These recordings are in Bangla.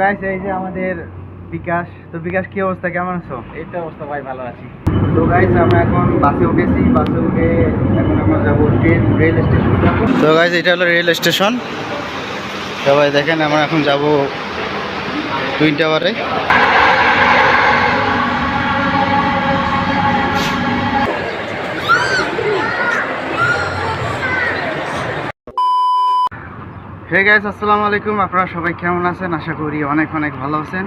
গাইস এই যে আমাদের বিকাশ। তো বিকাশ কি অবস্থা, কেমন আছো? এই তো অবস্থা ভাই, ভালো আছি। তো গাইস আমরা এখন বাসে উঠেছি, বাসে উঠে এখন আমরা যাবো রেল স্টেশন যাবো। তো গাইস এটা হলো রেল স্টেশন, সবাই দেখেন আমরা এখন যাব টুইন টাওয়ারে। হে গাইস, আসসালামু আলাইকুম। আপনারা সবাই কেমন আছেন? আশা করি অনেক অনেক ভালো আছেন।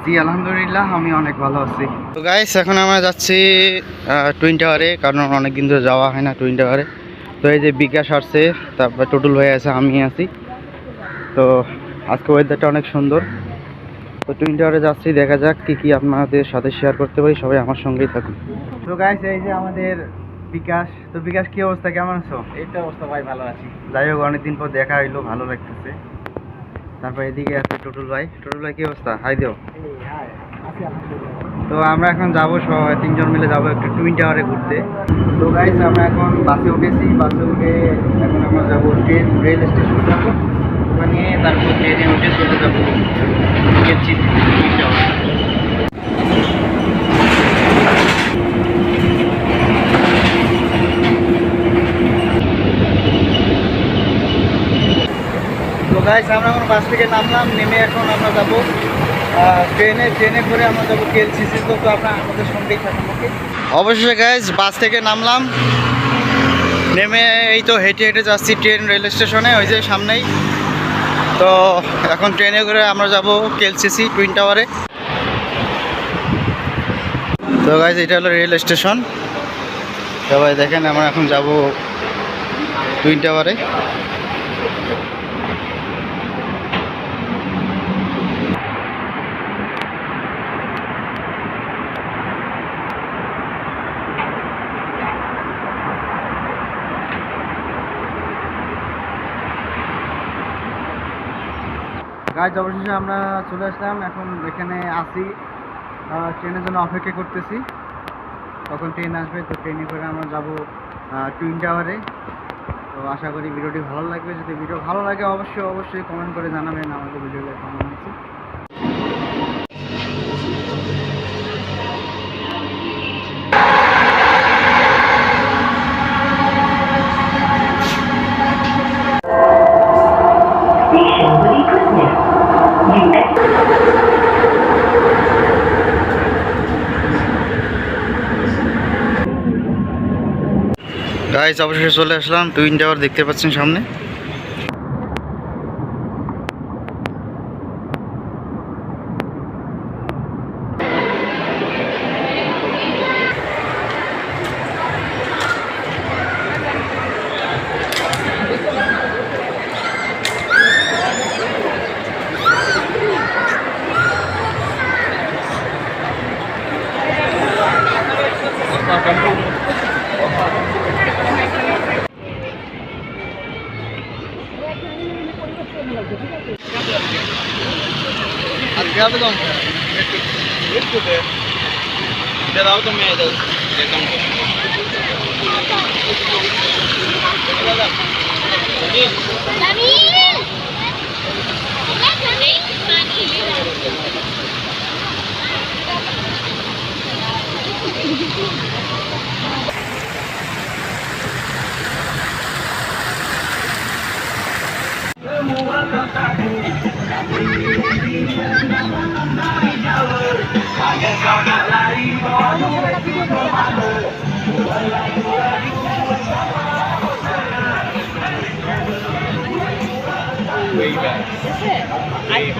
জি আলহামদুলিল্লাহ, আমি অনেক ভালো আছি। তো গাইস এখন আমরা যাচ্ছি টুইন টাওয়ারে, কারণ অনেক দিন ধরে যাওয়া হয় না টুইন টাওয়ারে। তো এই যে বিকাশ আসছে, তারপর টুটুল হয়ে আছে, আমি আছি। তো আজকে ওয়েদারটা অনেক সুন্দর। তো টুইন টাওয়ারে যাচ্ছি, দেখা যাক কি কি আপনাদের সাথে শেয়ার করতে পারি। সবাই আমার সঙ্গেই থাকুন। তো গাইস এই যে আমাদের বিকাশ। তো বিকাশ কি অবস্থা, কেমন আছো? এই তো অবস্থা ভাই, ভালো আছি। যাই হোক, অনেকদিন পর দেখা হইলো, ভালো লাগতেছে। তারপর এদিকে আছে টুটুল ভাই। টুটুল ভাই কি অবস্থা? হাই দেও। তো আমরা এখন যাবো, সবাই তিনজন মিলে যাবো একটু টুইন টাওয়ারে ঘুরতে। তো গাইস আমরা এখন বাসে উঠেছি, বাসে উঠে এখন আমরা যাবো রেল স্টেশন যাবো। ওখানে তারপর ট্রেনে উঠে চলে যাবো টুইন টাওয়ার। তো গাইস আমরা এখন বাস থেকে নামলাম, নেমে এখন আমরা যাবো ট্রেনে করে আমরা যাবো কেএলসিসি। তো আপনারা আমাদের সঙ্গেই থাকুন। ওকে, অবশ্যই গাইস বাস থেকে নামলাম, নেমে এই তো হেঁটে হেঁটে যাচ্ছি ট্রেন রেল স্টেশনে, ওই যে সামনেই। তো এখন ট্রেনে করে আমরা যাব কেএলসিসি টুইন টাওয়ারে। তো গাইস এটা হলো রেল স্টেশন, সবাই দেখেন আমরা এখন যাব টুইন টাওয়ারে। গাইজ অবশেষে আমরা চলে আসলাম, এখন এখানে আসি, ট্রেনের জন্য অপেক্ষা করতেছি, কখন ট্রেন আসবে। তো ট্রেনে করে আমরা যাব টুইন টাওয়ারে। তো আশা করি ভিডিওটি ভালো লাগবে। যদি ভিডিও ভালো লাগে অবশ্যই অবশ্যই কমেন্ট করে জানাবেন আমাদের ভিডিওটা কেমন হয়েছে। গাইজ অবশেষে চলে আসলাম টুইন টাওয়ার, দেখতে পাচ্ছেন সামনে। আজকে হবে তো একটু দাও তো মেয়ে দাও দেখলাম way back. Is it? I